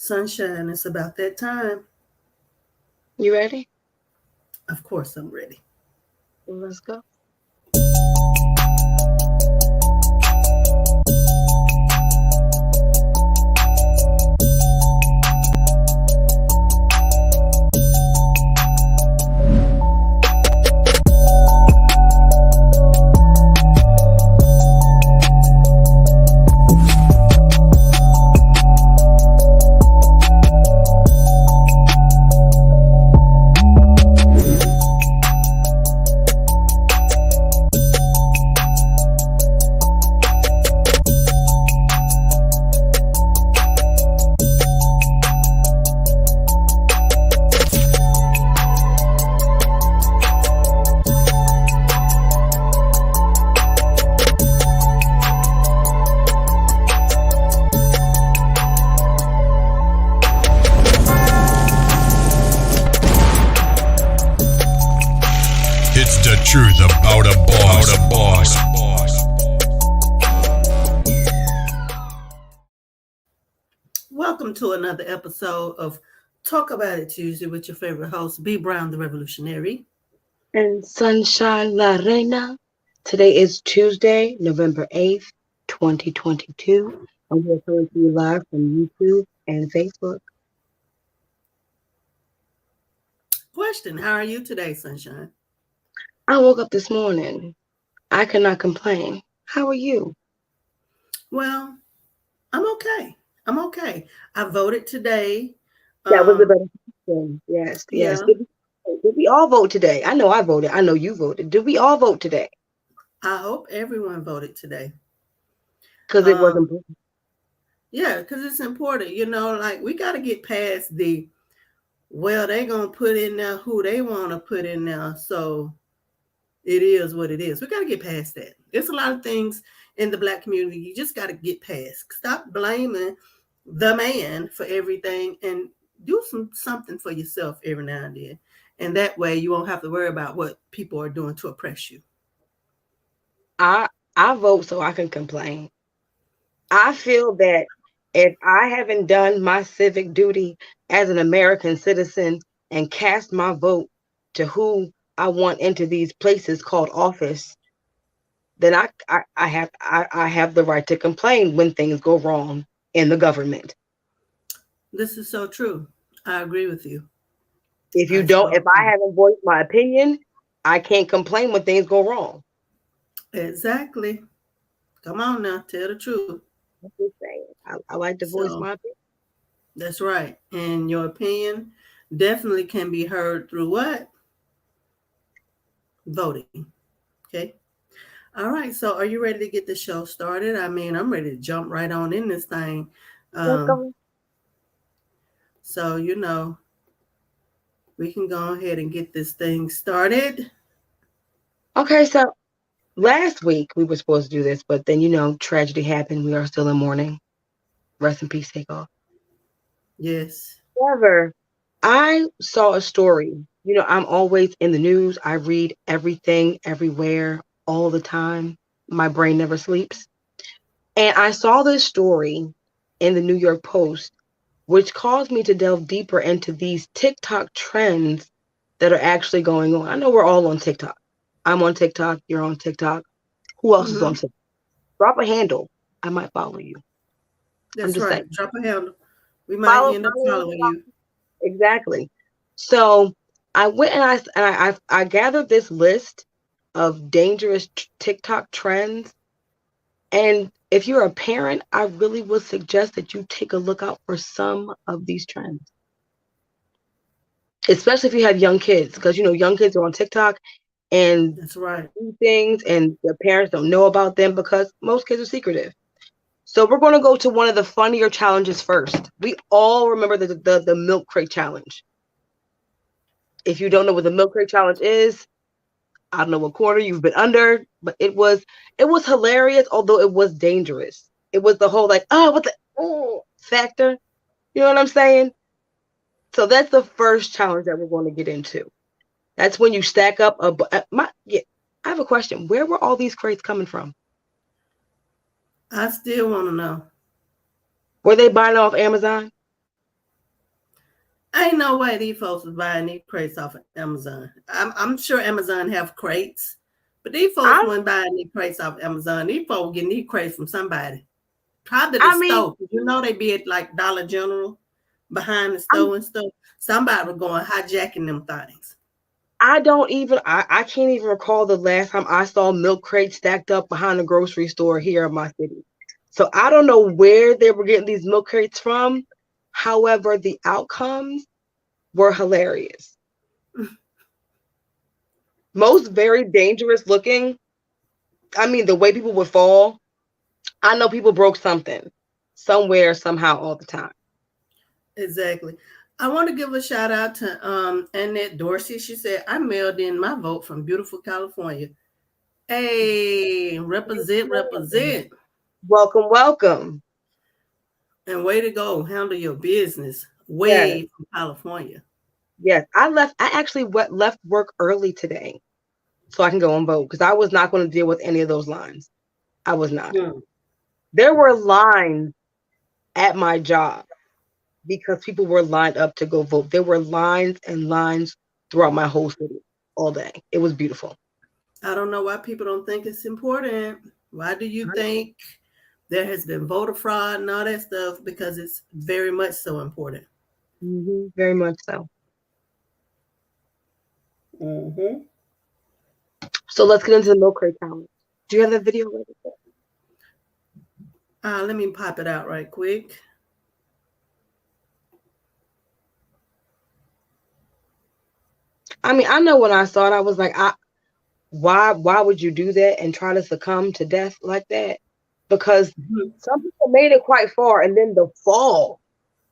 Sunshine, it's about that time. You ready? Of course, I'm ready. Let's go. It's the truth about a boss. Welcome to another episode of Talk About It Tuesday with your favorite host, B. Brown, the Revolutionary. And Sunshine La Reina. Today is Tuesday, November 8th, 2022. And we're coming to you live from YouTube and Facebook. Question, how are you today, Sunshine? I woke up this morning. I cannot complain. How are you? Well, I'm okay. I voted today. That was a better question. Yes. Yeah. Did we all vote today? I know I voted. I know you voted. Did we all vote today? I hope everyone voted today. Because it was important. Yeah, because it's important. Like we got to get past they going to put in there who they want to put in there. So it is what it is. We got to get past that. There's a lot of things in the Black community you just got to get past. Stop blaming the man for everything and do something for yourself every now and then. And that way you won't have to worry about what people are doing to oppress you. I vote so I can complain. I feel that if I haven't done my civic duty as an American citizen and cast my vote to who I want into these places called office, then I have the right to complain when things go wrong in the government. This is so true. I agree with you. If I haven't voiced my opinion, I can't complain when things go wrong. Exactly. Come on now, tell the truth. I'm just saying. I like to voice my opinion. That's right. And your opinion definitely can be heard through what? Voting. Okay. All right. So are you ready to get the show started? I mean, I'm ready to jump right on in this thing. So, we can go ahead and get this thing started. Okay. So last week we were supposed to do this, but then, tragedy happened. We are still in mourning. Rest in peace, Takeoff. Yes. However, I saw a story. I'm always in the news. I read everything, everywhere, all the time. My brain never sleeps. And I saw this story in the New York Post, which caused me to delve deeper into these TikTok trends that are actually going on. I know we're all on TikTok. I'm on TikTok. You're on TikTok. Who else is on TikTok? Drop a handle. I might follow you. That's right. Saying. Drop a handle. We might end up following you. Exactly. So I went and I gathered this list of dangerous TikTok trends. And if you're a parent, I really would suggest that you take a look out for some of these trends. Especially if you have young kids, because young kids are on TikTok and that's right. Do things and their parents don't know about them because most kids are secretive. So we're going to go to one of the funnier challenges first. We all remember the milk crate challenge. If you don't know what the milk crate challenge is, I don't know what quarter you've been under, but it was hilarious, although it was dangerous. It was the whole factor. You know what I'm saying? So that's the first challenge that we're going to get into. That's when you stack up I have a question. Where were all these crates coming from? I still want to know. Were they buying off Amazon? Ain't no way these folks was buying these crates off of Amazon. I'm sure Amazon have crates, but these folks weren't buying these crates off Amazon. These folks getting these crates from somebody. Probably the store. You know they be at like Dollar General behind the store and stuff. Somebody was going hijacking them things. I can't even recall the last time I saw milk crates stacked up behind a grocery store here in my city. So I don't know where they were getting these milk crates from. However, the outcomes were hilarious. Most very dangerous looking. I mean, the way people would fall. I know people broke something somewhere, somehow, all the time. Exactly. I want to give a shout out to Annette Dorsey. She said, I mailed in my vote from beautiful California. Hey, represent. Welcome. And way to go. Handle your business. Way from California. Yes, I actually left work early today so I can go and vote because I was not going to deal with any of those lines. I was not. There were lines at my job because people were lined up to go vote. There were lines and lines throughout my whole city all day. It was beautiful. I don't know why people don't think it's important. Why do you think there has been voter fraud and all that stuff? Because it's very much so important. Very much so. So let's get into the milk crate challenge. Do you have the video ready? Let me pop it out right quick. I mean, I know when I saw it, I was like, why would you do that and try to succumb to death like that? Because some people made it quite far, and then the fall,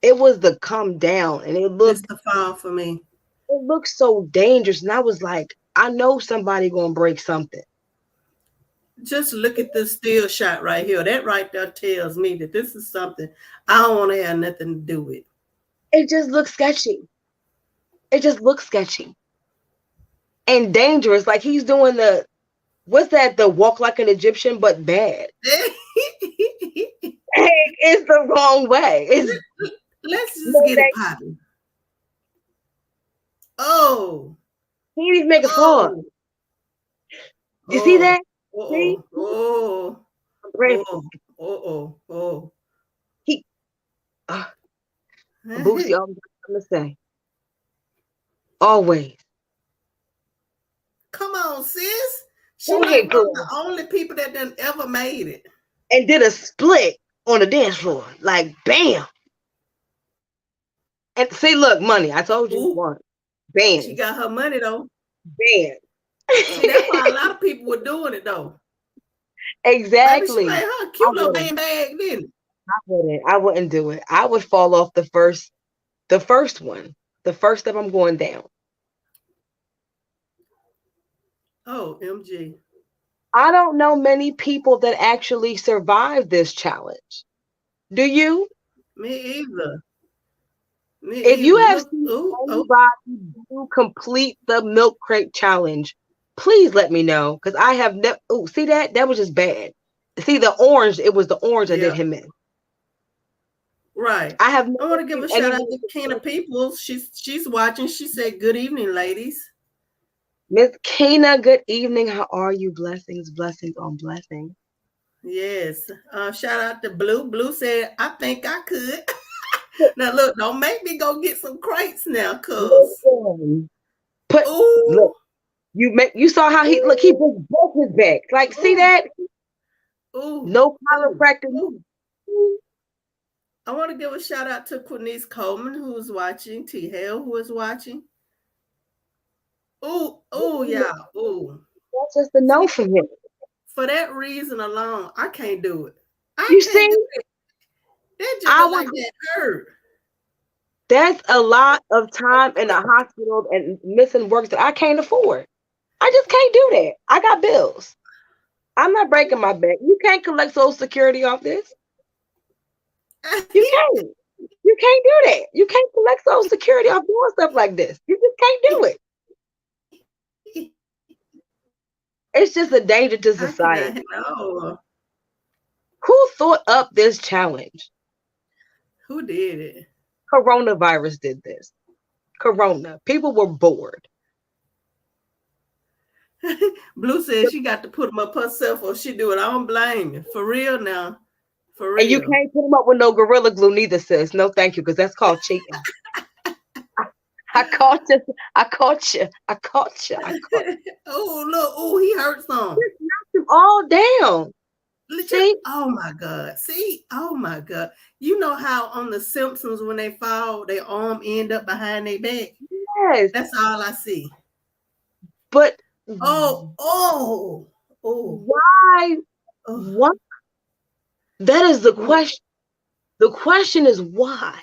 it was the come down, and it looked it's the fall for me. It looked so dangerous, and I was like, I know somebody gonna break something. Just look at this still shot right here. That right there tells me that this is something I don't want to have nothing to do with. It just looks sketchy. And dangerous. Like he's doing the walk like an Egyptian, but bad. It's the wrong way. Let's just get it popping. Oh. He didn't make a fall. You see that? See? He Boosie, I'm gonna say. Always. Come on, sis. She might be the only people that done ever made it. And did a split on the dance floor. Like bam. And see, look, money. I told you one. Bam. She got her money though. Bam. See, that's why a lot of people were doing it though. Exactly. Maybe she made her cute little bag, didn't it? I wouldn't do it. I would fall off the first one. The first step I'm going down. Oh, MG. I don't know many people that actually survived this challenge. Do you? Me either. If you have seen anybody who complete the milk crate challenge, please let me know. Because I have never. Oh, see that? That was just bad. See the orange? It was the orange that did him in. Right. I want to give a shout out to Kena Peoples. She's watching. She said, "Good evening, ladies." Miss Kena, good evening. How are you? Blessings on blessings. Yes. Shout out to Blue. Blue said, "I think I could." Now look, don't make me go get some crates now, cuz. Look, you saw how he broke his back. Like, see that? No chiropractor. I want to give a shout out to Quinice Coleman, who's watching, T Hale, who is watching. Yeah. That's just a no for him. For that reason alone, I can't do it. You see? That just like that hurt. That's a lot of time in the hospital and missing work that I can't afford. I just can't do that. I got bills. I'm not breaking my back. You can't collect Social Security off this. You can't. You can't do that. You can't collect Social Security off doing stuff like this. You just can't do it. It's just a danger to society. Who thought up this challenge? Who did it? Coronavirus did this. Corona. People were bored. Blue said she got to put them up herself or she do it. I don't blame you. For real now. For real. And you can't put them up with no Gorilla Glue neither, sis. No, thank you, because that's called cheating. I caught you. I caught you. I caught you. I caught you. Oh, look. Oh, he hurt some. Just knocked them all down. See? Oh, my God. See? Oh, my God. You know how on The Simpsons, when they fall, their arm end up behind their back? Yes. That's all I see. But why? What? That is the question. The question is why?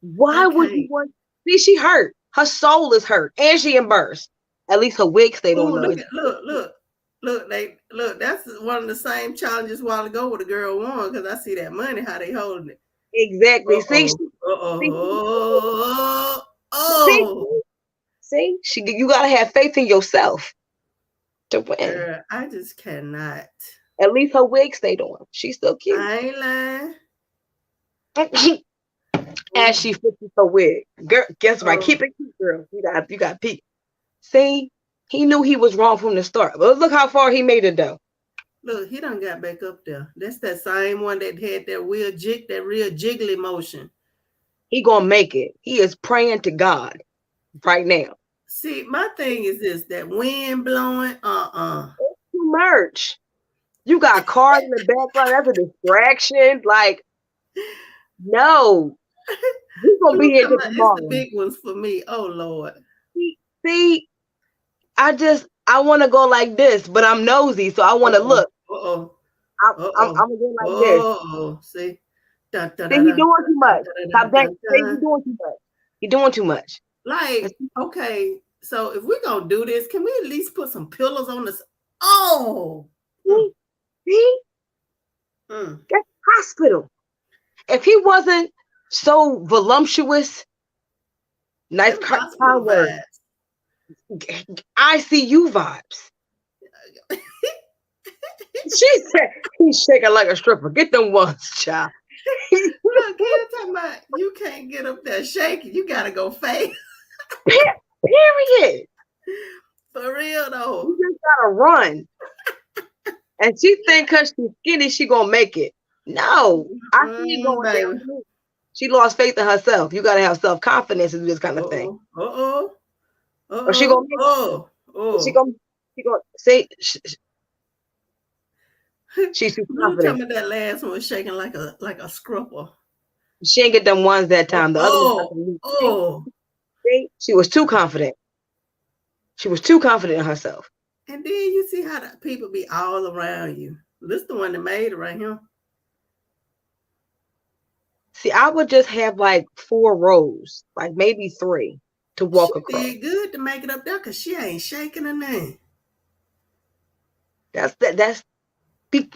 Why would you want? See, she hurt. Her soul is hurt, and she embarrassed. At least her wig stayed on. Look. That's one of the same challenges a while ago where the girl won, because I see that money how they holding it. Exactly. See, you gotta have faith in yourself to win. Girl, I just cannot. At least her wig stayed on. She's still cute. I ain't lying. As she fixes her wig. Girl, guess what? Keep it cute, girl. You got Pete. See, he knew he was wrong from the start. But look how far he made it though. Look, he done got back up there. That's that same one that had that real jiggly motion. He gonna make it. He is praying to God right now. See, my thing is this: that wind blowing. It's too much. You got cars in the background. That's a distraction. Like, no. You're gonna be here tomorrow. It's the big ones for me. Oh Lord. See, I want to go like this, but I'm nosy, so I want to look. I'm gonna go like this. See, see, you doing too much. Stop that. You doing too much. You're doing too much. Like, okay, so if we're gonna do this, can we at least put some pillows on this? Oh, see, that's hospital. If he wasn't so voluptuous, nice kind word, ICU vibes. She said he's shaking like a stripper. Get them ones, child. Look, you can't get up there shaking. You gotta go fast. Period. For real though. You just gotta run. And she think because she's skinny, she gonna make it. No, I see it going down. She lost faith in herself. You gotta have self-confidence to do this kind of thing. Or she gonna make it. She gonna say she's too confident. Tell me that last one was shaking like a scrupper. She ain't get them ones that time. The other one. See, she was too confident. She was too confident in herself. And then you see how the people be all around you. This is the one that made it right here. See, I would just have like 4 rows, like maybe 3 to walk across. She did good to make it up there because she ain't shaking her name. That's be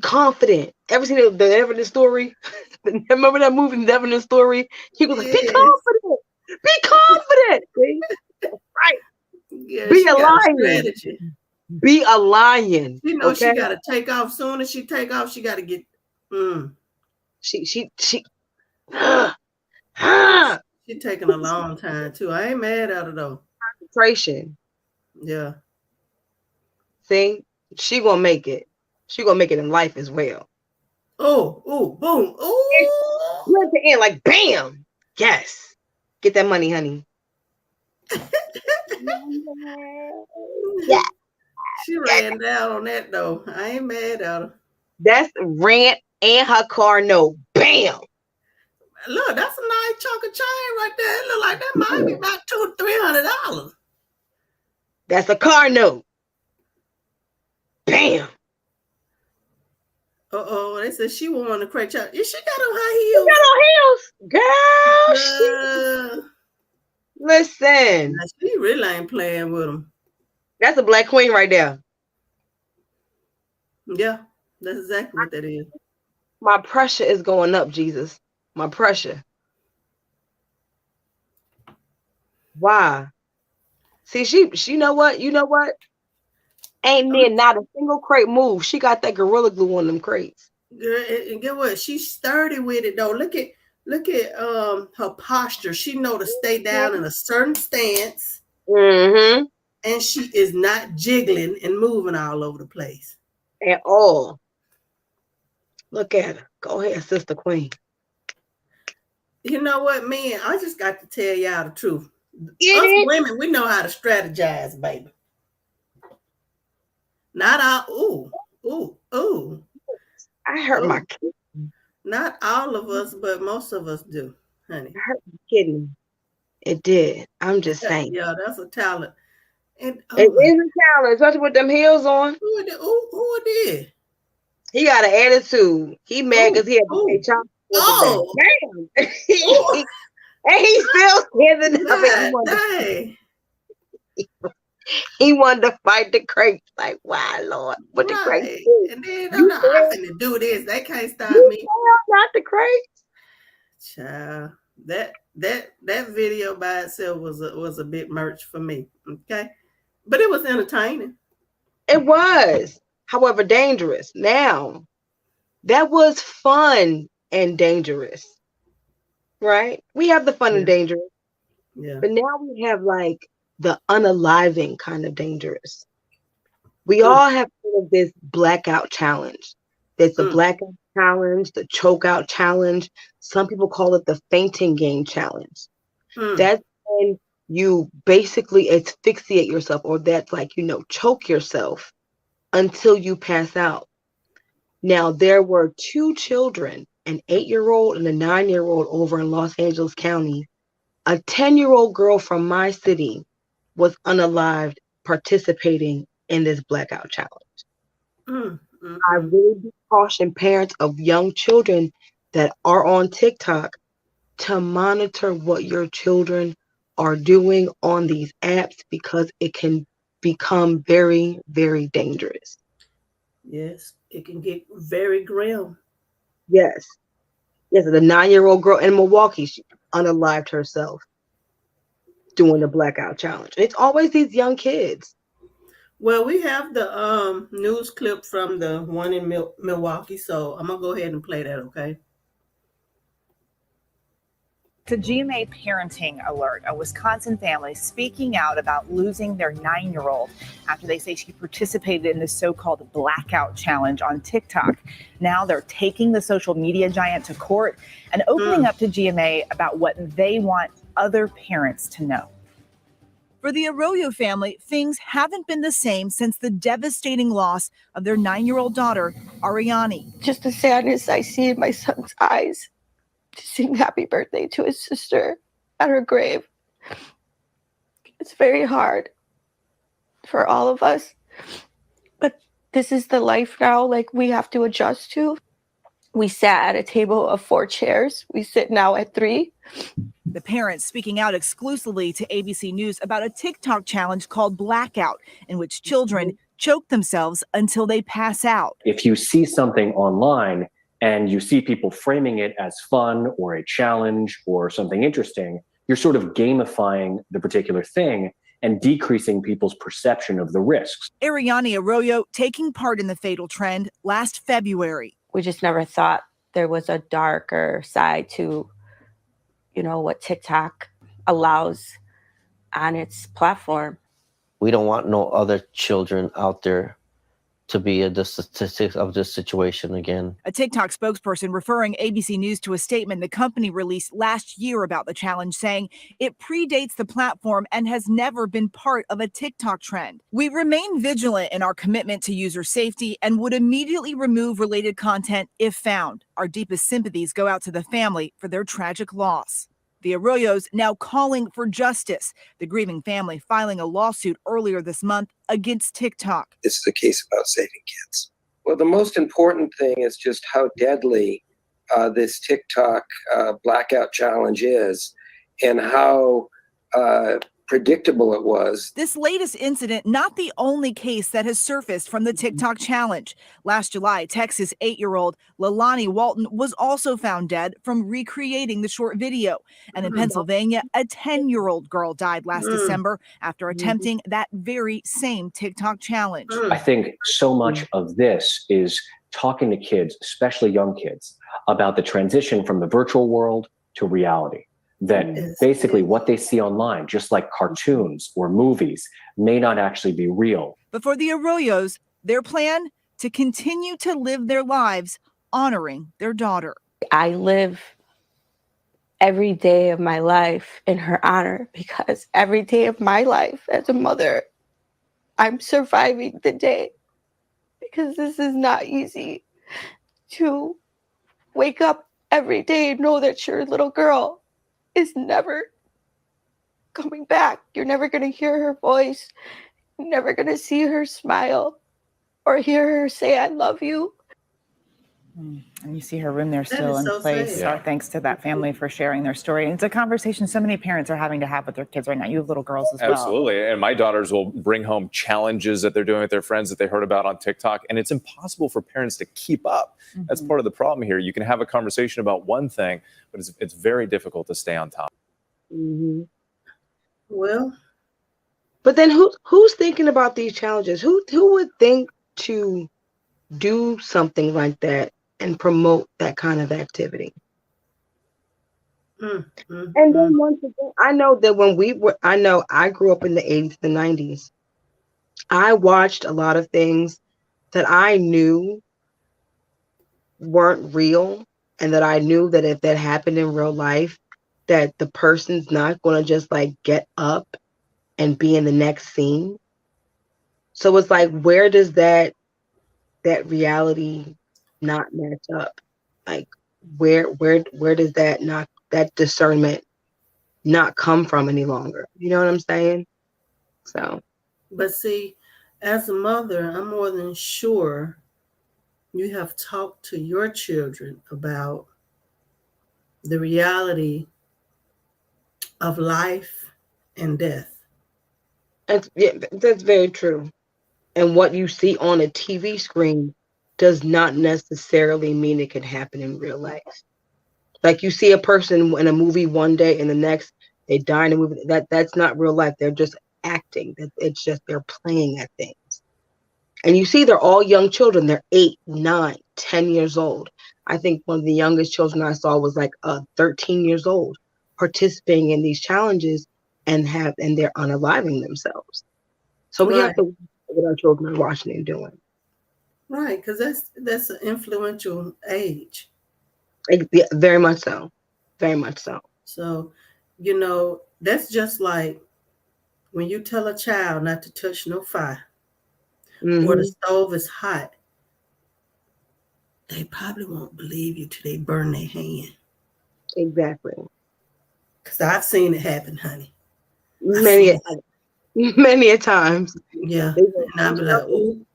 confident. Ever seen the Evidence Story? Remember that movie, The Evidence Story? He was like, be confident. Be confident. See? Right. Yeah, be a lion. Be a lion. You know, she got to take off. Soon as she take off, she got to get. She taking a long time too. I ain't mad at her though. Concentration. Yeah. See, she gonna make it. She gonna make it in life as well. Boom. Let the end like bam. Yes. Get that money, honey. Yeah. She ran down on that though. I ain't mad at her. That's rent and her car note. Bam. Look, that's a nice chunk of chain right there. It look like that might be about $200-300. That's a car note. Bam. They said she won the crate challenge. She got on high heels. She got on heels. Girl. Listen. Now, she really ain't playing with them. That's a black queen right there. Yeah, that's exactly what that is. My pressure is going up, Jesus. My pressure. Why? See, she you know what? Ain't near not a single crate move. She got that Gorilla Glue on them crates. Girl, and get what? She's sturdy with it though. Look at Look at her posture. She know to stay down in a certain stance, Mm-hmm. and she is not jiggling and moving all over the place. At all. Look at her. Go ahead, Sister Queen. You know what, man? I just got to tell y'all the truth. Get Us it? women, we know how to strategize, baby. Not all. Ooh. I hurt my kidney. Not all of us, but most of us do, honey. I hurt my kidney. It did. I'm just saying. Yeah, that's a talent. And It is a challenge, especially with them heels on. who did? He got an attitude. He mad because he had to pay child support today. Damn. And he still standing up and he wanted to fight the crates. Like, why, Lord? What the crates do? And then I'm not finna do this. They can't stop me. Not the crates. Child, that video by itself was a bit merch for me. Okay, but it was entertaining. It was, however, dangerous. Now, that was fun and dangerous, right? We have the fun and dangerous. Yeah. But now we have like the unaliving kind of dangerous. We all have sort of this blackout challenge. There's the blackout challenge, the chokeout challenge. Some people call it the fainting game challenge. That's when you basically asphyxiate yourself, or that's like, choke yourself until you pass out. Now, there were 2 children, an 8-year-old and a 9-year-old over in Los Angeles County. A 10-year-old girl from my city was unalived participating in this blackout challenge. I really do caution parents of young children that are on TikTok to monitor what your children are doing on these apps, because it can become very, very dangerous. Yes, it can get very grim. Yes, the 9-year-old girl in Milwaukee, she unalived herself doing the blackout challenge. It's always these young kids. Well, we have the news clip from the one in Milwaukee, so I'm gonna go ahead and play that, okay? It's a GMA parenting alert. A Wisconsin family speaking out about losing their 9-year-old after they say she participated in the so-called blackout challenge on TikTok. Now they're taking the social media giant to court and opening up to GMA about what they want other parents to know. For the Arroyo family, things haven't been the same since the devastating loss of their 9-year-old daughter, Ariani. Just the sadness I see in my son's eyes to sing happy birthday to his sister at her grave. It's very hard for all of us, but this is the life now, like, we have to adjust to. We sat at a table of 4 chairs. We sit now at 3. The parents speaking out exclusively to ABC News about a TikTok challenge called Blackout, in which children choke themselves until they pass out. If you see something online and you see people framing it as fun or a challenge or something interesting, you're sort of gamifying the particular thing and decreasing people's perception of the risks. Ariani Arroyo taking part in the fatal trend last February. We just never thought there was a darker side to, what TikTok allows on its platform. We don't want no other children out there to be the statistics of this situation again. A TikTok spokesperson referring ABC News to a statement the company released last year about the challenge, saying it predates the platform and has never been part of a TikTok trend. We remain vigilant in our commitment to user safety and would immediately remove related content if found. Our deepest sympathies go out to the family for their tragic loss. The Arroyos now calling for justice, the grieving family filing a lawsuit earlier this month against TikTok. This is a case about saving kids. Well, the most important thing is just how deadly this TikTok blackout challenge is, and how predictable it was. This latest incident, not the only case that has surfaced from the TikTok challenge. Last July, Texas 8-year-old Leilani Walton was also found dead from recreating the short video. And in Pennsylvania, a 10-year-old girl died last December after attempting that very same TikTok challenge. I think so much of this is talking to kids, especially young kids, about the transition from the virtual world to reality. That basically what they see online, just like cartoons or movies, may not actually be real. But for the Arroyos, their plan to continue to live their lives honoring their daughter. I live every day of my life in her honor, because every day of my life as a mother, I'm surviving the day, because this is not easy to wake up every day and know that your little girl is never coming back. You're never going to hear her voice. You're never going to see her smile or hear her say, I love you. And you see her room there still in so place. sad. Our thanks to that family for sharing their story. And it's a conversation so many parents are having to have with their kids right now. You have little girls as well. Absolutely. And my daughters will bring home challenges that they're doing with their friends that they heard about on TikTok. And it's impossible for parents to keep up. That's part of the problem here. You can have a conversation about one thing, but it's very difficult to stay on top. Well, But then who's thinking about these challenges? Who would think to do something like that and promote that kind of activity? And then once again, I know that I grew up in the 80s, the 90s. I watched a lot of things that I knew weren't real, and that I knew that if that happened in real life, that the person's not going to just like get up and be in the next scene. So it's like, where does that reality not match up? Like, where does that discernment not come from any longer? You know what I'm saying? So, but see, as a mother, I'm more than sure you have talked to your children about the reality of life and death. that's very true. And what you see on a TV screen does not necessarily mean it can happen in real life. Like, you see a person in a movie one day and the next they die in a movie. That's not real life. They're just acting. It's just they're playing at things. And you see they're all young children. They're 8, 9, 10 years old. I think one of the youngest children I saw was like 13 years old, participating in these challenges and they're unaliving themselves. So we have to watch what our children are watching and doing. Right, because that's an influential age. Yeah, very much so. Very much so. So, that's just like when you tell a child not to touch no fire or the stove is hot, they probably won't believe you till they burn their hand. Exactly. Because I've seen it happen, honey. Many a times. Yeah. And I'll be like, ooh,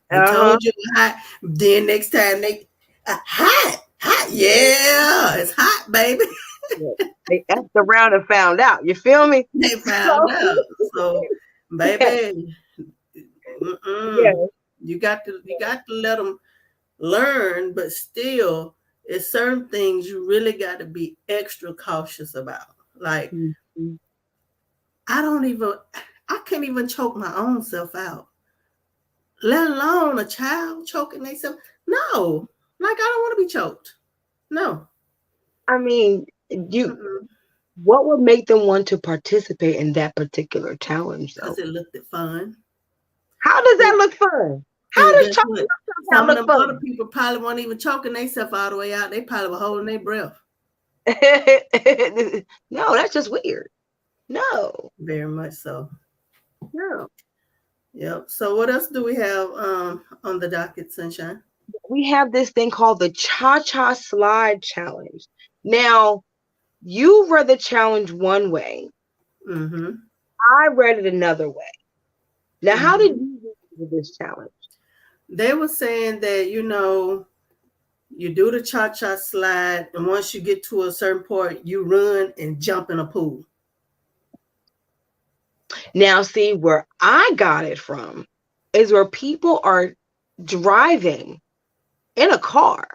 I told you it's hot. Then next time hot. Yeah, it's hot, baby. They effed around and found out. You feel me? They found out. So, baby, you got to let them learn, but still, it's certain things you really got to be extra cautious about. Like, I can't even choke my own self out, let alone a child choking themselves. No, like, I don't want to be choked. No. I mean, what would make them want to participate in that particular challenge? Because it looked fun. How does that look fun? How does choking yourself out look fun? Other people probably weren't even choking themselves all the way out. They probably were holding their breath. No, that's just weird. No. Very much so. No. Yep. So what else do we have on the docket, Sunshine? We have this thing called the Cha-Cha Slide Challenge. Now, you read the challenge one way. I read it another way. Now, how did you read this challenge? They were saying that, you do the cha-cha slide, and once you get to a certain point, you run and jump in a pool. Now, see, where I got it from is where people are driving in a car,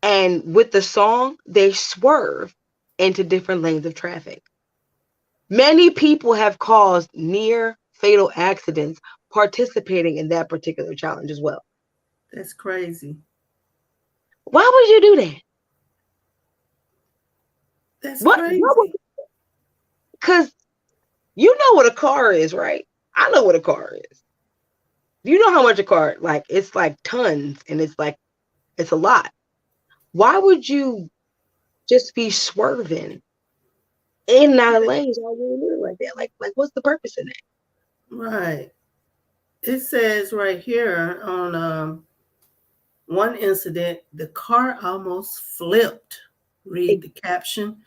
and with the song, they swerve into different lanes of traffic. Many people have caused near fatal accidents participating in that particular challenge as well. That's crazy. Why would you do that? That's What? crazy. Because you know what a car is, right? I know what a car is. You know how much a car, like, it's like tons, and it's a lot. Why would you just be swerving in and out of lanes all really like that? Like, what's the purpose in that? Right. It says right here on one incident, the car almost flipped. Read the caption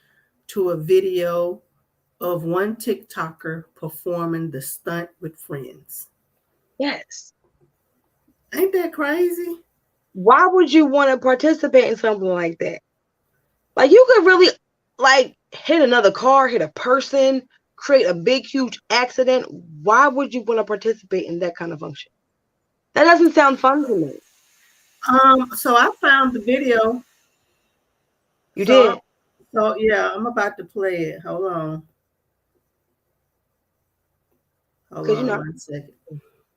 to a video of one TikToker performing the stunt with friends. Yes. Ain't that crazy? Why would you want to participate in something like that? Like, you could really, like, hit another car, hit a person, create a big, huge accident. Why would you want to participate in that kind of function? That doesn't sound fun to me. So I found the video. You did? So yeah, I'm about to play it. Hold on. Hold on 1 second.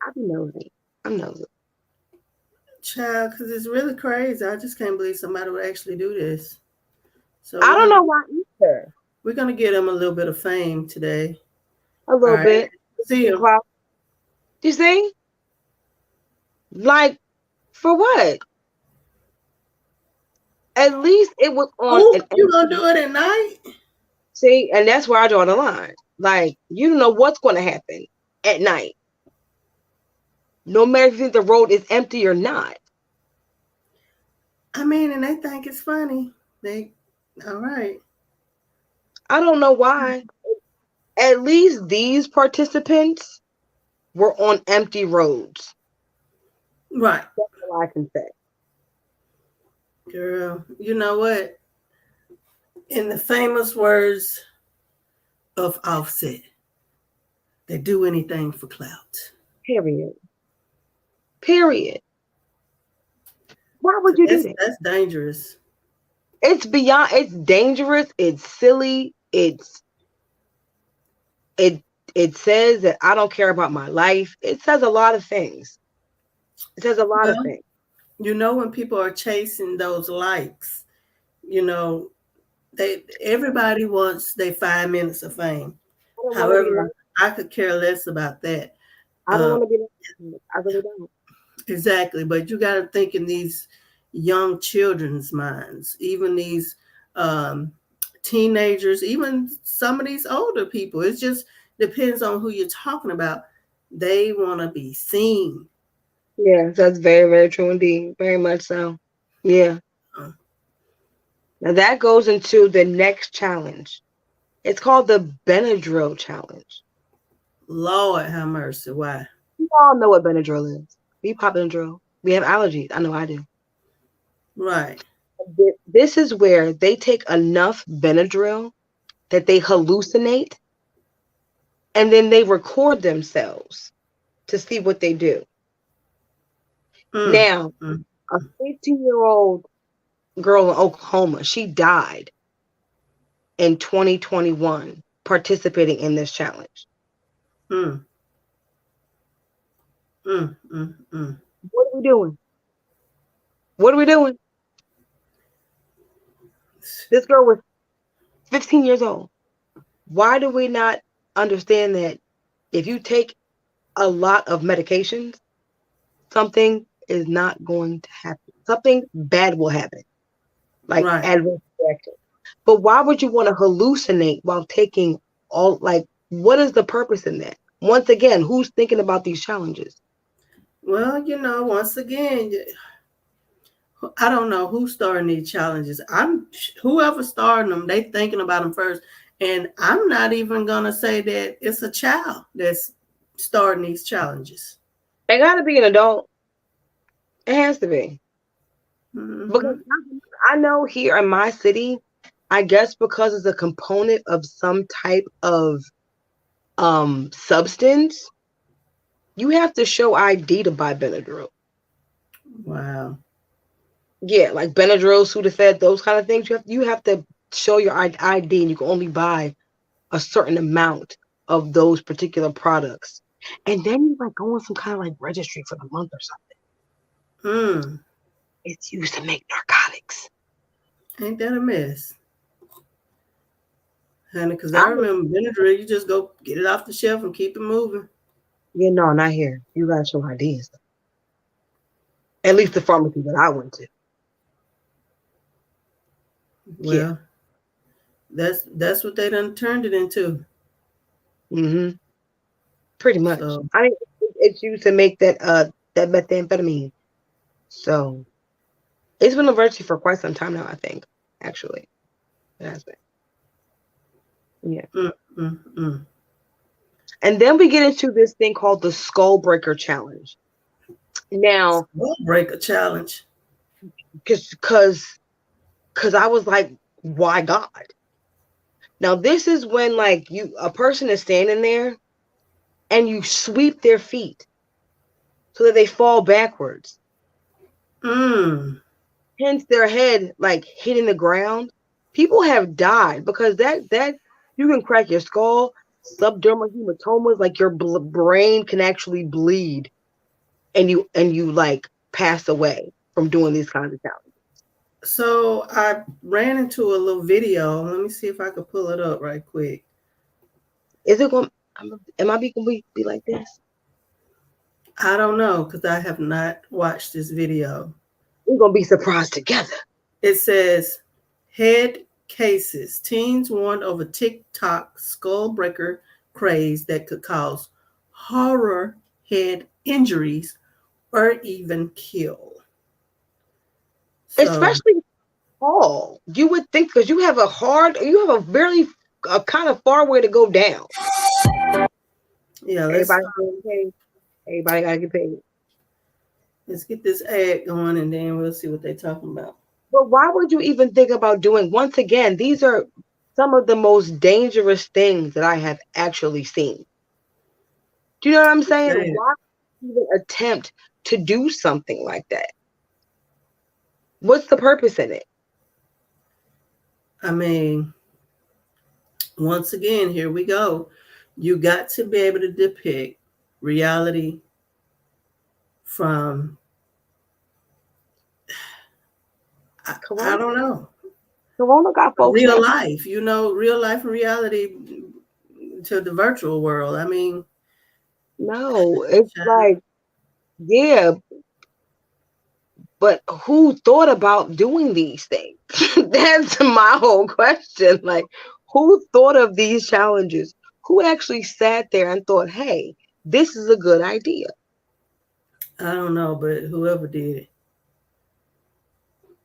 I'll be nosy. I'm nosy. Child, because it's really crazy. I just can't believe somebody would actually do this. So I don't know why either. We're gonna get him a little bit of fame today. A little bit. See you. You see? Like, for what? At least it was on. Oh, you gonna do it at night? See, and that's where I draw the line. Like, you don't know what's going to happen at night. No matter if you think the road is empty or not. I mean, and they think it's funny. All right. I don't know why. At least these participants were on empty roads. Right. That's all I can say. Girl, you know what? In the famous words of Offset, they do anything for clout. Period. Why would you do that? That's dangerous. It's beyond, it's dangerous, it's silly, it says that I don't care about my life. It says a lot of things. It says a lot of things. You know, when people are chasing those likes, you know, everybody wants their 5 minutes of fame. However, I could care less about that. I don't want to be like, I really don't. Exactly. But you got to think in these young children's minds, even these teenagers, even some of these older people. It just depends on who you're talking about. They want to be seen. Yeah, that's very, very true indeed. Very much so. Yeah. Now that goes into the next challenge. It's called the Benadryl challenge. Lord have mercy. Why? You all know what Benadryl is. We pop Benadryl. We have allergies. I know I do. Right. This is where they take enough Benadryl that they hallucinate, and then they record themselves to see what they do. Now, a 15-year-old girl in Oklahoma, she died in 2021 participating in this challenge. What are we doing? What are we doing? This girl was 15 years old. Why do we not understand that if you take a lot of medications, something is not going to happen? Something bad will happen, like adverse reaction. But why would you want to hallucinate while taking all, like, what is the purpose in that? Once again, who's thinking about these challenges? Well, you know, once again, I don't know who's starting these challenges. Whoever starting them, they thinking about them first. And I'm not even gonna say that it's a child that's starting these challenges. They gotta be an adult. It has to be. Because I know here in my city, I guess because it's a component of some type of substance, you have to show ID to buy Benadryl. Wow. Yeah, like Benadryl, Sudafed, those kind of things. You have to show your ID, and you can only buy a certain amount of those particular products. And then you like go on some kind of like registry for the month or something. It's used to make narcotics. Ain't that a mess? honey, because I remember Benadryl, you just go get it off the shelf and keep it moving. Yeah, no, not here. You gotta show ID. At least the pharmacy that I went to. Well, that's what they done turned it into. Mm-hmm. Pretty much. So, I mean, it's used to make that methamphetamine. So it's been a virtue for quite some time now, I think. Actually, it has been. Yeah. And then we get into this thing called the Skull Breaker Challenge. Now, Skull Breaker Challenge. Because I was like, why God? Now this is when like a person is standing there and you sweep their feet so that they fall backwards. Hence their head like hitting the ground. People have died because that you can crack your skull, subdermal hematomas, like your brain can actually bleed, and you like pass away from doing these kinds of challenges. So I ran into a little video. Let me see if I can pull it up right quick. Is it going? Am I going to be like this? I don't know because I have not watched this video. We're going to be surprised together. It says head cases. Teens warned over TikTok skull breaker craze that could cause horror head injuries or even kill. So, especially tall. You would think because you have a kind of far way to go down. Yeah, everybody gotta get paid. Let's get this ad going and then we'll see what they're talking about. But why would you even think about doing? Once again, these are some of the most dangerous things that I have actually seen. Do you know what I'm saying? Right. Why even attempt to do something like that? What's the purpose in it? I mean, once again, here we go. You got to be able to depict reality from, I don't know. Corona got folks real life, real life and reality to the virtual world. I mean, no, it's like, yeah, but who thought about doing these things? That's my whole question. Like, who thought of these challenges? Who actually sat there and thought, hey, this is a good idea? I don't know, but whoever did it.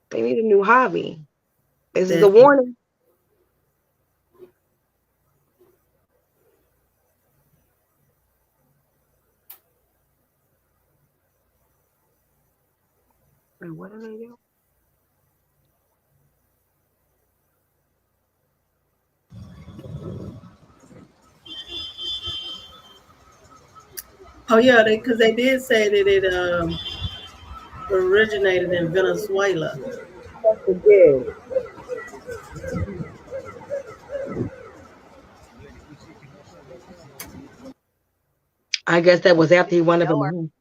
They need a new hobby. This is a warning. And what do they do? Oh yeah, because they did say that it originated in Venezuela. Yes, it did. I guess that was after he wanted them.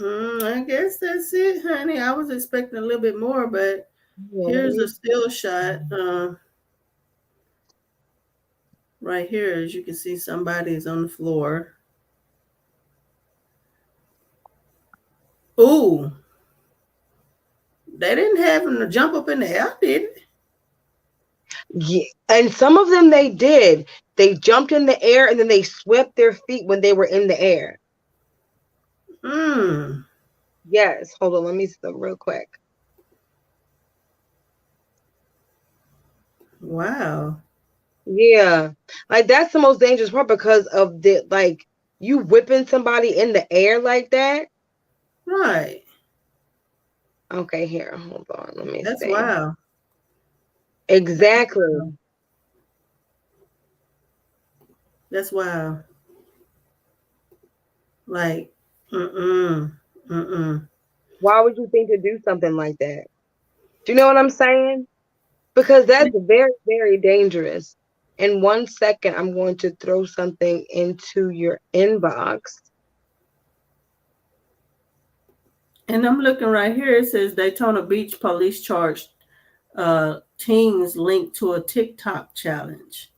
I guess that's it, honey. I was expecting a little bit more, but here's a still shot. Right here, as you can see, somebody's on the floor. Ooh. They didn't have them to jump up in the air, did it? Yeah, and some of them they did. They jumped in the air and then they swept their feet when they were in the air. Yes, hold on, let me see them real quick. Wow. Yeah, like that's the most dangerous part because of the like you whipping somebody in the air like that. Right. Okay, here, hold on, let me see. That's wow. Exactly. That's wow. Like, Why would you think to do something like that? Do you know what I'm saying? Because that's very, very dangerous. In 1 second, I'm going to throw something into your inbox. And I'm looking right here. It says Daytona Beach police charged teens linked to a TikTok challenge.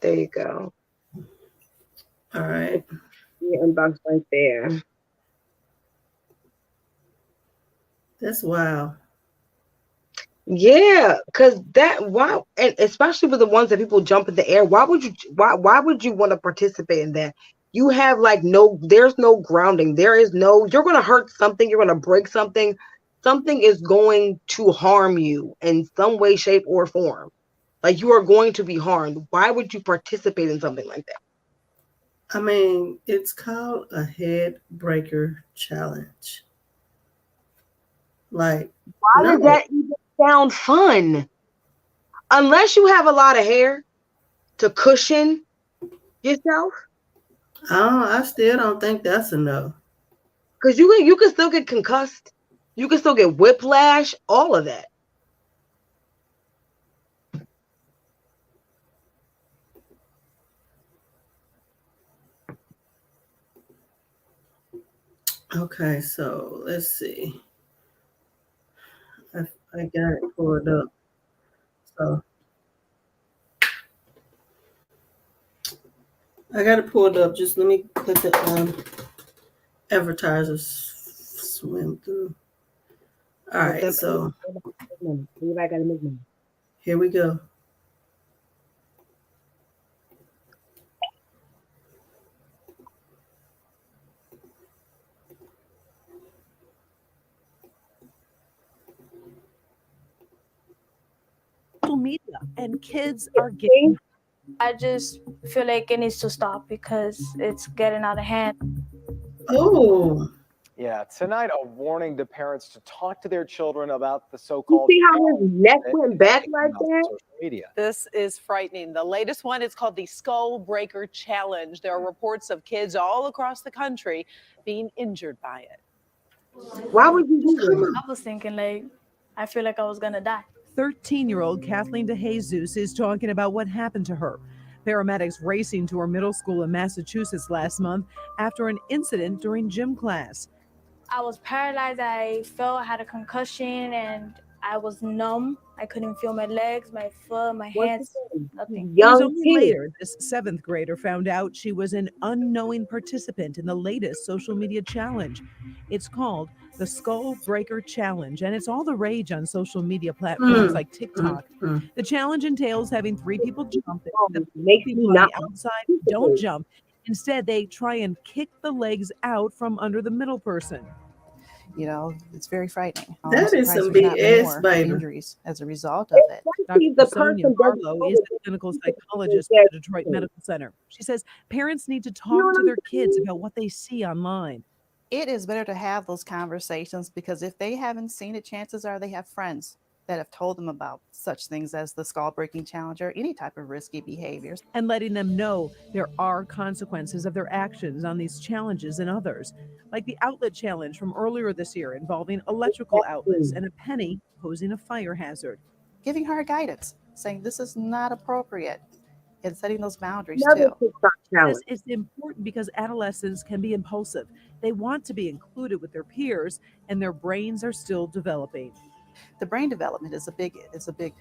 There you go. All right. Your inbox right there. That's wild. Yeah, because why, and especially with the ones that people jump in the air, why would you want to participate in that? You have like there's no grounding. You're going to hurt something. You're going to break something. Something is going to harm you in some way, shape, or form. Like you are going to be harmed. Why would you participate in something like that? I mean, it's called a head breaker challenge. Like, why does that even sound fun? Unless you have a lot of hair to cushion yourself. I still don't think that's enough. Because you can still get concussed. You can still get whiplash, all of that. Okay, so let's see. I got it pulled up. So I got it pulled up. Just let me put the advertisers swim through. All right, so here we go. Media and kids are getting. I just feel like it needs to stop because it's getting out of hand. Oh. Yeah, tonight a warning to parents to talk to their children about the so-called. You see how his neck went back like that? Social media. This is frightening. The latest one is called the Skull Breaker Challenge. There are reports of kids all across the country being injured by it. Why would you do this? I was thinking like, I feel like I was gonna die. 13-year-old Kathleen DeJesus is talking about what happened to her. Paramedics racing to her middle school in Massachusetts last month after an incident during gym class. I was paralyzed. I felt I had a concussion and I was numb. I couldn't feel my legs, my foot, my hands, nothing. It was only later this 7th grader found out she was an unknowing participant in the latest social media challenge. It's called the Skull Breaker Challenge, and it's all the rage on social media platforms like TikTok. The challenge entails having 3 people jump. The people on the outside don't jump. Instead, they try and kick the legs out from under the middle person. You know, it's very frightening. That is some BS, baby. Injuries as a result of it. Dr. Sonia Barlow is a clinical psychologist at the Detroit Medical Center. She says parents need to talk to their kids about what they see online. It is better to have those conversations because if they haven't seen it, chances are they have friends that have told them about such things as the skull breaking challenge or any type of risky behaviors. And letting them know there are consequences of their actions on these challenges and others, like the outlet challenge from earlier this year involving electrical outlets and a penny posing a fire hazard. Giving her guidance, saying this is not appropriate, and setting those boundaries Another too. It's important because adolescents can be impulsive. They want to be included with their peers, and their brains are still developing. The brain development is a big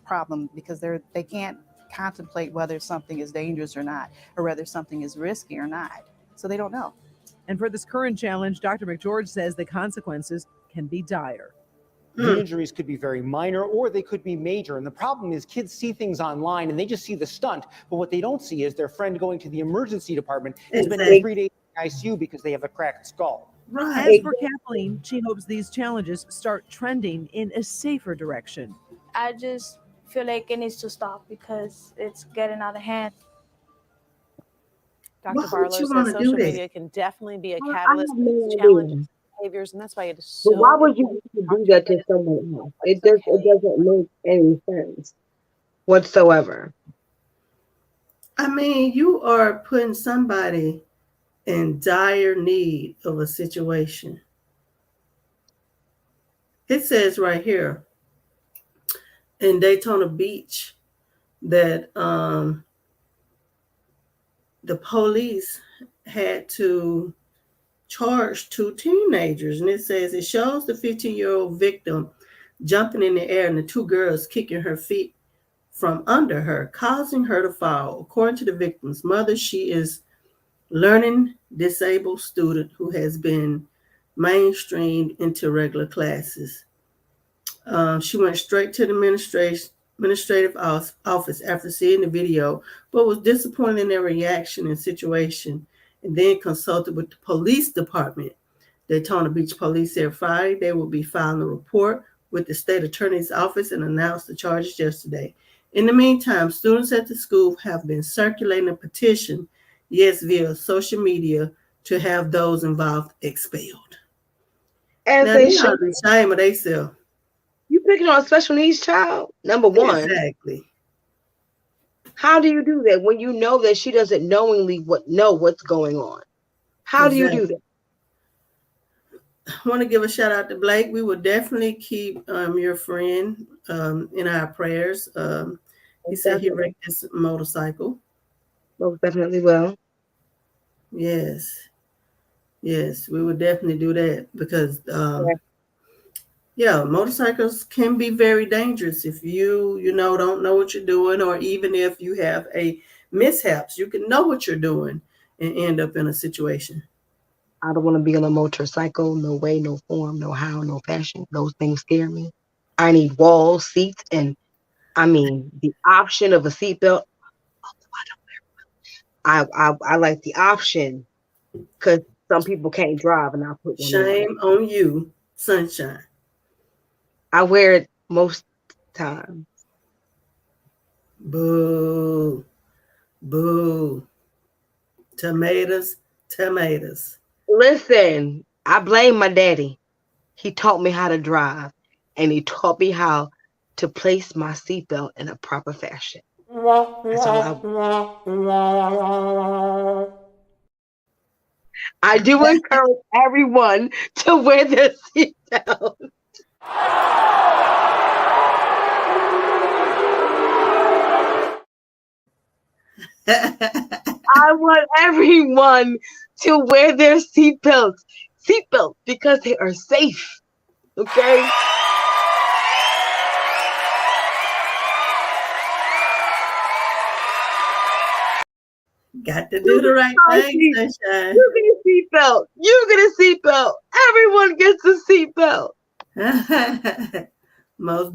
problem because they can't contemplate whether something is dangerous or not, or whether something is risky or not. So they don't know. And for this current challenge, Dr. McGeorge says the consequences can be dire. The injuries could be very minor or they could be major. And the problem is kids see things online and they just see the stunt. But what they don't see is their friend going to the emergency department has been in 3 days in the ICU because they have a cracked skull. As for Kathleen, she hopes these challenges start trending in a safer direction. I just feel like it needs to stop because it's getting out of hand. Dr. Barlow says social media can definitely be a catalyst for these challenges behaviors, and that's why it is so. But why would you do that to someone else? It doesn't make any sense whatsoever. I mean, you are putting somebody in dire need of a situation. It says right here in Daytona Beach that the police had to charge 2 teenagers, and it says it shows the 15-year-old victim jumping in the air and the two girls kicking her feet from under her, causing her to fall. According to the victim's mother, she is learning disabled student who has been mainstreamed into regular classes. She went straight to the administrative office after seeing the video, but was disappointed in their reaction and situation, and then consulted with the police department. Daytona Beach Police said Friday they will be filing a report with the state attorney's office and announced the charges yesterday. In the meantime, students at the school have been circulating a petition, yes, via social media, to have those involved expelled. As now, they they ought to be ashamed of themselves. You picking on a special needs child? Number one. Exactly. How do you do that when you know that she doesn't knowingly know what's going on? How do you do that? I want to give a shout out to Blake. We will definitely keep your friend in our prayers. He said he wrecked his motorcycle. Most definitely will. Yes. Yes, we would definitely do that because motorcycles can be very dangerous if you don't know what you're doing, or even if you have a mishaps, you can know what you're doing and end up in a situation. I don't want to be on a motorcycle. No way, no form, no how, no fashion. Those things scare me. I need walls, seats, and the option of a seatbelt. I like the option because some people can't drive, and I'll put one Shame on you, Sunshine. I wear it most times. Boo. Boo. Tomatoes. Listen, I blame my daddy. He taught me how to drive, and he taught me how to place my seatbelt in a proper fashion. That's all I do encourage everyone to wear their seatbelt. I want everyone to wear their seatbelts because they are safe. Okay? Got to do the right thing, Sunshine. You get a seatbelt. You get a seatbelt. Everyone gets a seatbelt. Most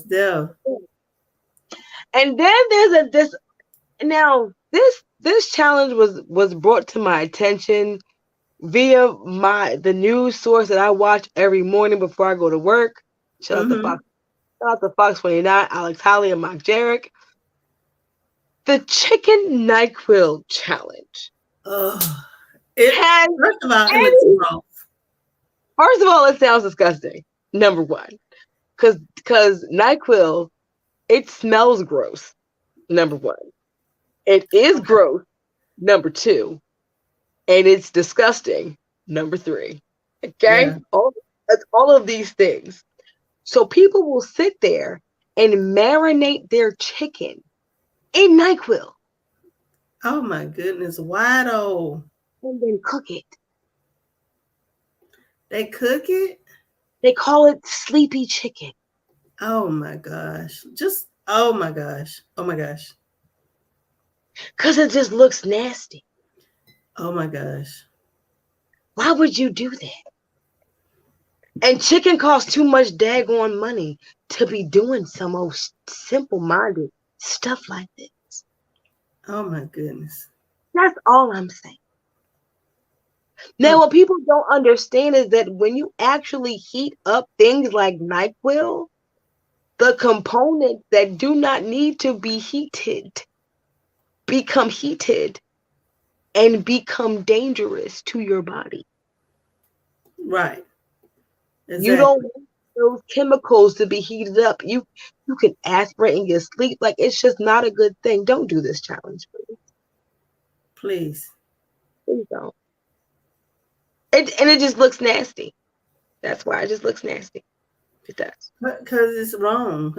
deaf. And then there's this challenge was brought to my attention via the news source that I watch every morning before I go to work. Shout out to Fox 29, Alex Holly, and Mark Jarek. The chicken Nyquil challenge. First of all, it sounds disgusting. Number one, because Nyquil, it smells gross. Number one, it is gross. Number two, and it's disgusting. Number three, okay, yeah. all of these things. So people will sit there and marinate their chicken in Nyquil. Oh my goodness, Wado. And then cook it. They cook it? They call it sleepy chicken. Oh my gosh. Oh my gosh. Because it just looks nasty. Oh my gosh. Why would you do that? And chicken costs too much daggone money to be doing some old simple-minded stuff like this. Oh my goodness. That's all I'm saying. Now, what people don't understand is that when you actually heat up things like NyQuil, the components that do not need to be heated become heated and become dangerous to your body. Right. Exactly. You don't want those chemicals to be heated up. You can aspirate in your sleep. Like, it's just not a good thing. Don't do this challenge, please. Please. Please don't. And it just looks nasty. That's why it just looks nasty. It does. Because it's wrong.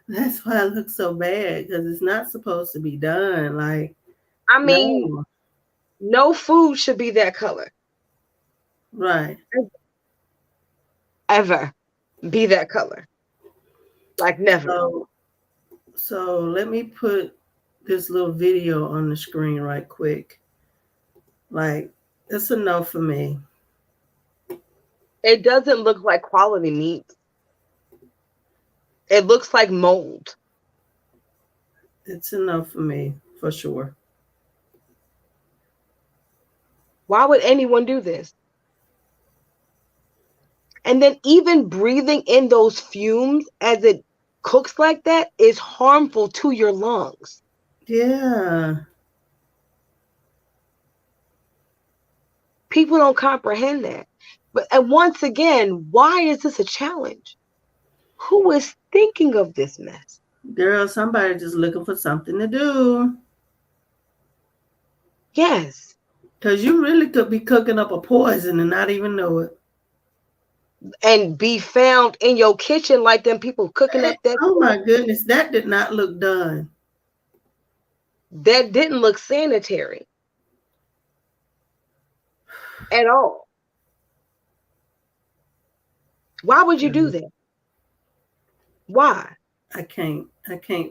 That's why it looks so bad. Because it's not supposed to be done. Like, I mean, no food should be that color. Right. Ever. be that color. Like never. So let me put this little video on the screen right quick. Like, it's enough for me. It doesn't look like quality meat. It looks like mold. It's enough for me, for sure. Why would anyone do this? And then even breathing in those fumes as it cooks like that is harmful to your lungs. Yeah. People don't comprehend that. And once again, why is this a challenge? Who is thinking of this mess? Girl, somebody just looking for something to do. Yes. Because you really could be cooking up a poison and not even know it. And be found in your kitchen like them people cooking up that. Oh my goodness, that did not look done. That didn't look sanitary at all. Why would you do that? Why? I can't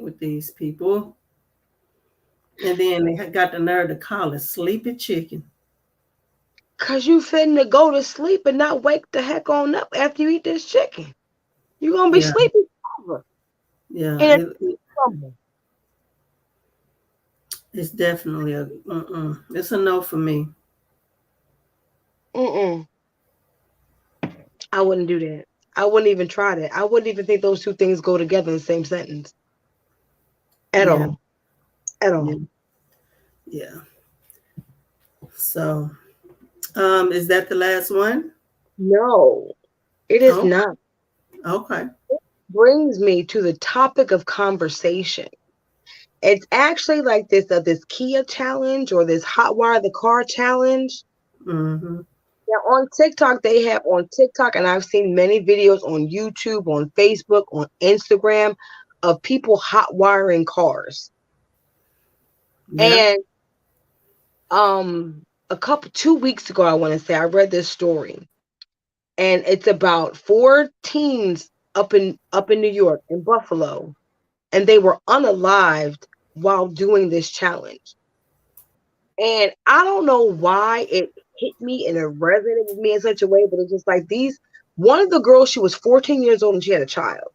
with these people. And then they got the nerve to call it sleepy chicken. Cause you finna go to sleep and not wake the heck on up after you eat this chicken. You're gonna be sleepy forever. Yeah. It's definitely a it's a no for me. I wouldn't do that. I wouldn't even try that. I wouldn't even think those two things go together in the same sentence. At all. At all. Yeah. So is that the last one? No, it is not. Okay. It brings me to the topic of conversation. It's actually like this Kia challenge or this hot wire the car challenge. Mm-hmm. Now on TikTok, and I've seen many videos on YouTube, on Facebook, on Instagram of people hot wiring cars. Yeah. And 2 weeks ago, I want to say, I read this story, and it's about 4 teens up in New York, in Buffalo, and they were unalived while doing this challenge. And I don't know why it hit me and it resonated with me in such a way, but it's just like one of the girls, she was 14 years old and she had a child.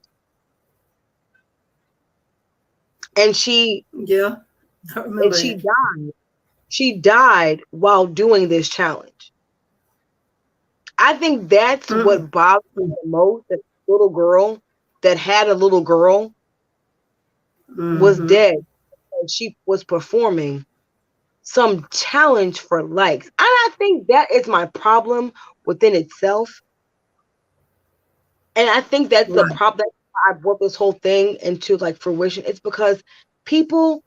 And I remember. And she died. She died while doing this challenge. I think that's what bothered me the most. That little girl that had a little girl was dead, and she was performing some challenge for likes. And I think that is my problem within itself. And I think that's the problem. I brought this whole thing into like fruition. It's because people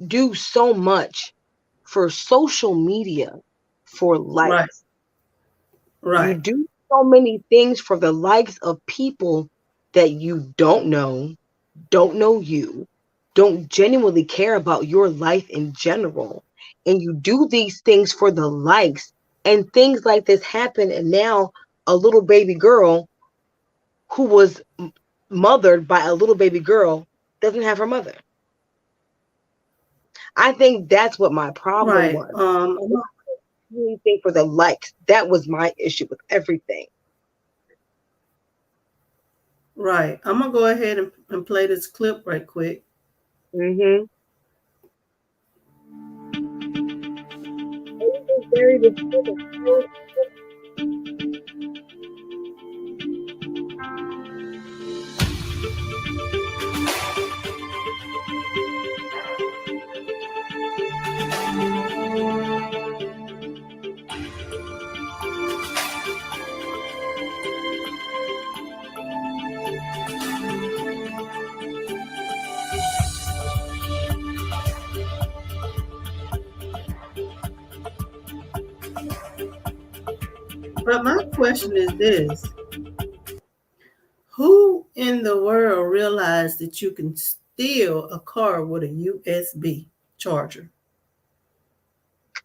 do so much for social media for likes. Right. You do so many things for the likes of people that you don't know you, don't genuinely care about your life in general. And you do these things for the likes, and things like this happen. And now a little baby girl who was mothered by a little baby girl doesn't have her mother. I think that's what my problem was. Anything for the likes. That was my issue with everything. Right. I'm gonna go ahead and play this clip right quick. It was very disturbing. But my question is this: who in the world realized that you can steal a car with a USB charger?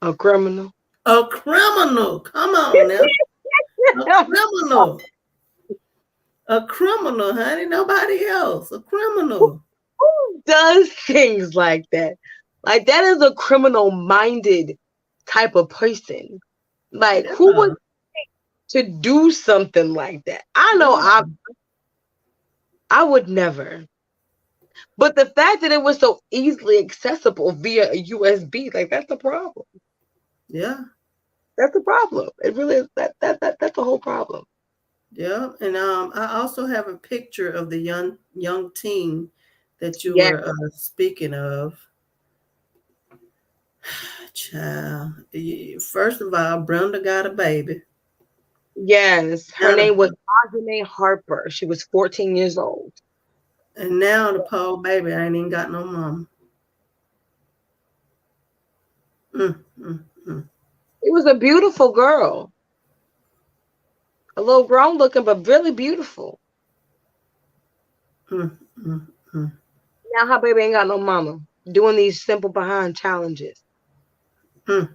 A criminal. A criminal. Come on now. A criminal. A criminal, honey. Nobody else. A criminal. Who does things like that? Like, that is a criminal-minded type of person. Like, who would to do something like that? I know I would never. But the fact that it was so easily accessible via a USB, like, that's the problem. Yeah. That's the problem. It really is. That's the whole problem. Yeah. And I also have a picture of the young teen that you were speaking of. Child. First of all, Brenda got a baby. Yes. Her name was Ajane Harper. She was 14 years old. And now the poor baby ain't even got no mama. It was a beautiful girl. A little grown looking, but really beautiful. Now her baby ain't got no mama. Doing these simple behind challenges. We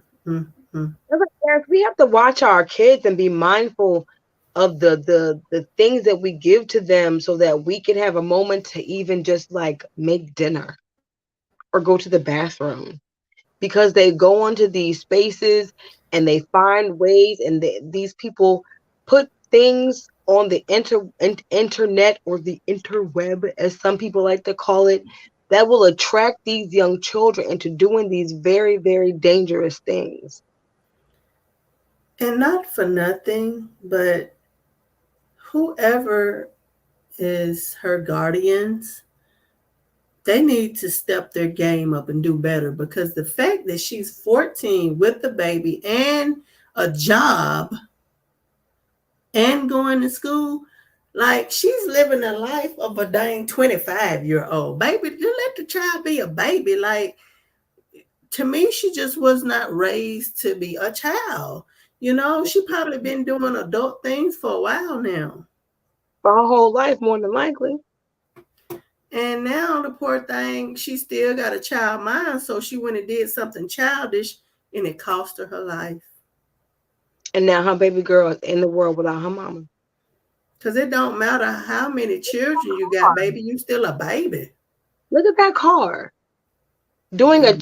have to watch our kids and be mindful of the things that we give to them so that we can have a moment to even just like make dinner or go to the bathroom, because they go into these spaces and they find ways, and these people put things on the internet or the interweb, as some people like to call it, that will attract these young children into doing these very, very dangerous things. And not for nothing, but whoever is her guardians, they need to step their game up and do better, because the fact that she's 14 with the baby and a job and going to school, like, she's living the life of a dang 25-year-old. Baby, you let the child be a baby. Like, to me, she just was not raised to be a child. You know, she probably been doing adult things for a while now. For her whole life, more than likely. And now the poor thing, she still got a child mind, so she went and did something childish, and it cost her life. And now her baby girl is in the world without her mama. Because it don't matter how many children you got, baby, you still a baby. Look at that car. Doing a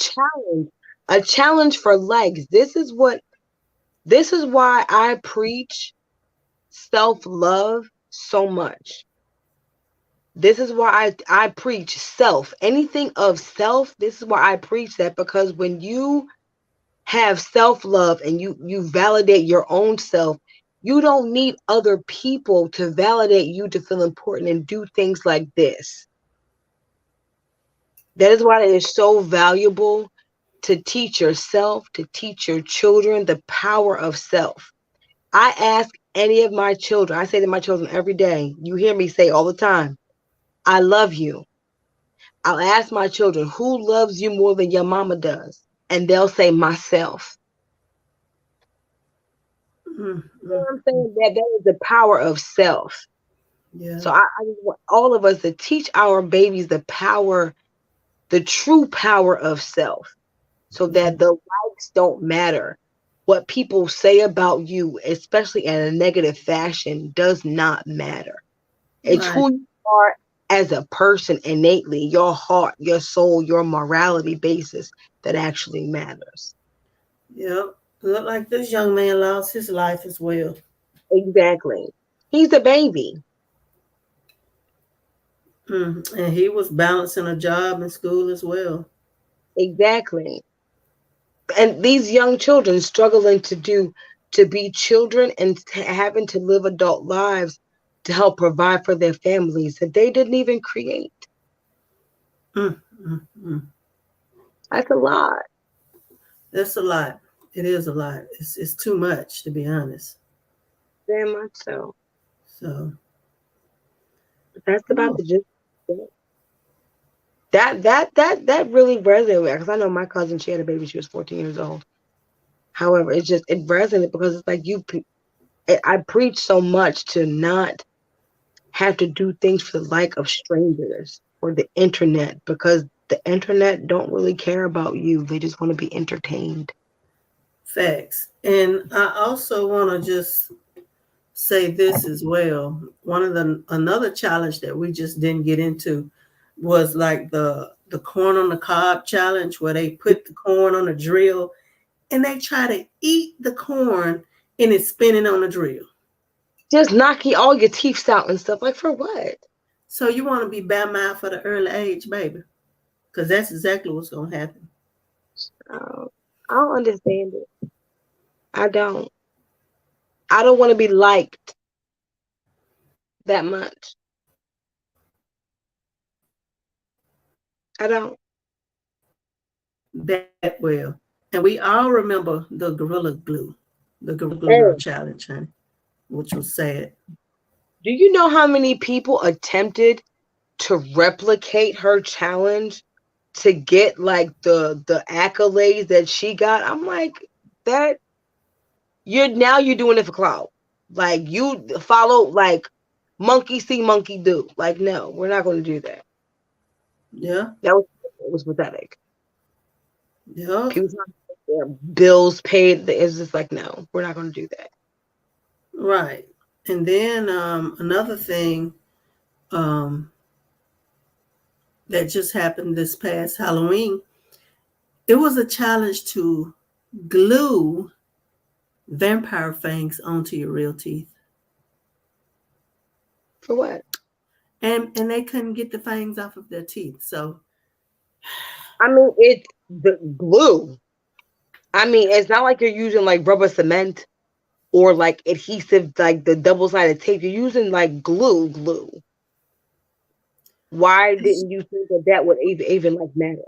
challenge for likes. This is why I preach self-love so much. This is why I preach self. Anything of self, this is why I preach that, because when you have self-love and you validate your own self, you don't need other people to validate you to feel important and do things like this. That is why it is so valuable to teach yourself, to teach your children the power of self. I ask any of my children, I say to my children every day, you hear me say all the time, I love you. I'll ask my children, who loves you more than your mama does? And they'll say, myself. You know what I'm saying? That is the power of self. Yeah. So I just want all of us to teach our babies the power, the true power of self, so that the likes don't matter. What people say about you, especially in a negative fashion, does not matter. It's who you are as a person innately, your heart, your soul, your morality basis that actually matters. Yep. Look like this young man lost his life as well. Exactly. He's a baby. And he was balancing a job and school as well. Exactly. And these young children struggling to be children and having to live adult lives to help provide for their families that they didn't even create. That's a lot. That's a lot. It is a lot. It's too much, to be honest. Very much so. So that's about the gist. That really resonated with me, because I know my cousin, she had a baby, she was 14 years old. However, it resonated because it's like I preach so much to not have to do things for the like of strangers or the internet, because the internet don't really care about you. They just want to be entertained. Facts. And I also want to just say this as well. Another challenge that we just didn't get into was like the corn on the cob challenge, where they put the corn on a drill and they try to eat the corn and it's spinning on the drill. Just knocking all your teeth out and stuff. Like, for what? So you want to be bad mouth for the early age, baby, because that's exactly what's going to happen. I don't understand it. I don't want to be liked that much. I don't. That well. And we all remember the Gorilla Glue challenge, honey, which was sad. Do you know how many people attempted to replicate her challenge to get like the accolades that she got? I'm like, that you're doing it for clout. Like, you follow like monkey see, monkey do. Like, no, we're not going to do that. Yeah, that was pathetic. Yeah, people trying to get their bills paid. It's just like, no, we're not going to do that. right. And then another thing that just happened this past Halloween, it was a challenge to glue vampire fangs onto your real teeth. For what? And they couldn't get the fangs off of their teeth. So, I mean, it's the glue. I mean, it's not like you're using like rubber cement or like adhesive, like the double-sided tape. You're using like glue. Why didn't you think that would even like matter?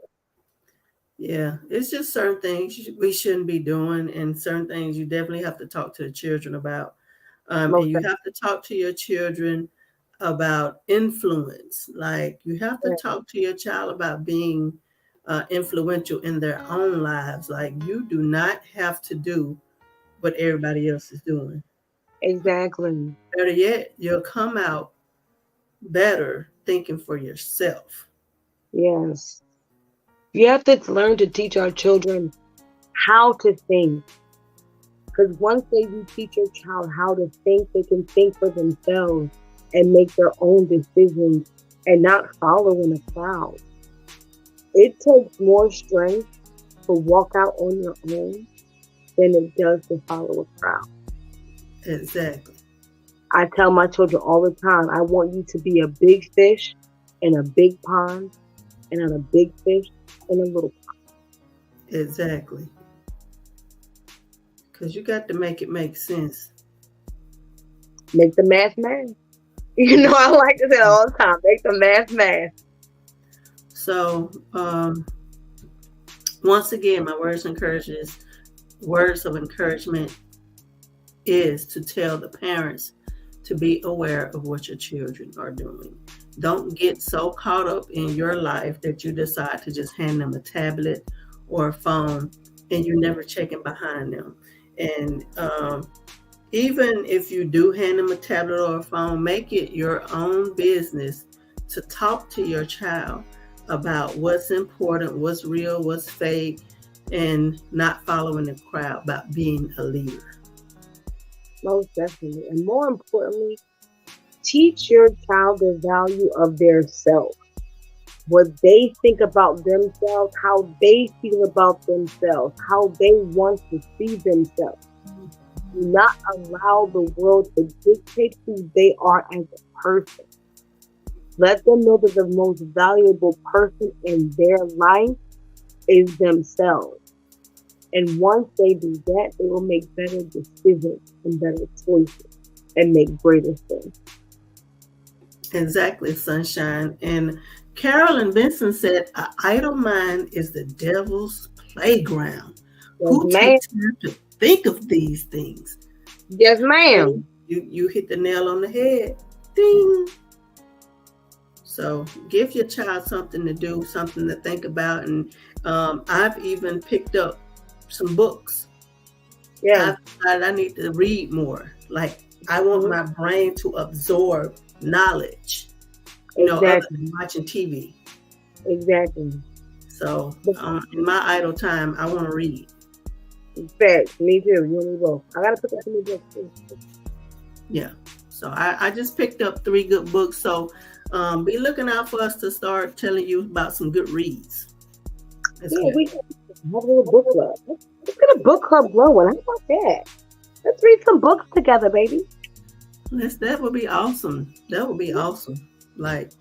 yeah, it's just certain things we shouldn't be doing, and certain things you definitely have to talk to the children about. And you have to talk to your children about influence. Like, you have to talk to your child about being influential in their own lives. Like, you do not have to do what everybody else is doing. Exactly. Better yet, you'll come out better thinking for yourself. Yes. You have to learn to teach our children how to think. Because once you teach your child how to think, they can think for themselves and make their own decisions and not follow in a crowd. It takes more strength to walk out on your own than it does to follow a crowd. Exactly. I tell my children all the time, I want you to be a big fish in a big pond, and not a big fish in a little pond. Exactly. Because you got to make it make sense. Make the math. You know, I like to say that all the time. Make the math. So, once again, my words of encouragement is to tell the parents to be aware of what your children are doing. Don't get so caught up in your life that you decide to just hand them a tablet or a phone and you're never checking behind them. And even if you do hand them a tablet or a phone, make it your own business to talk to your child about what's important, what's real, what's fake, and not following the crowd, about being a leader. Most definitely. And more importantly, teach your child the value of their self. What they think about themselves, how they feel about themselves, how they want to see themselves. Do not allow the world to dictate who they are as a person. Let them know that the most valuable person in their life is themselves. And once they do that, they will make better decisions and better choices and make greater things. Exactly, Sunshine. And Carolyn Benson said, "An idle mind is the devil's playground." Yes, Who takes time to think of these things? Yes, ma'am. You hit the nail on the head. Ding. So give your child something to do, something to think about. And I've even picked up some books. Yeah. I need to read more. Like, I want my brain to absorb knowledge, other than watching TV. Exactly. So in my idle time, I want to read. Facts. Me too. You and me both. I gotta pick up some new books too. Yeah. So I just picked up 3 good books. So be looking out for us to start telling you about some good reads. Yeah, we can have a little book club. Let's get a book club going. How about that? Let's read some books together, baby. That would be awesome. That would be awesome. Like,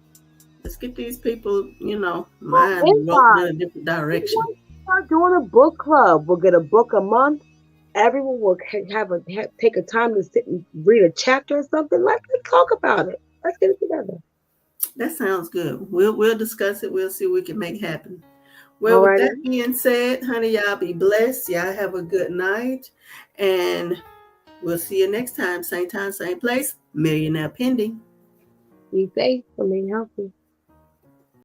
let's get these people, mind rolling in a different direction. Start doing a book club. We'll get a book a month. Everyone will take a time to sit and read a chapter or something. Let's talk about it. Let's get it together. That sounds good. We'll discuss it. We'll see what we can make happen. Well, with that being said, honey, y'all be blessed. Y'all have a good night. And we'll see you next time. Same time, same place. Millionaire pending. Be safe. Remain healthy.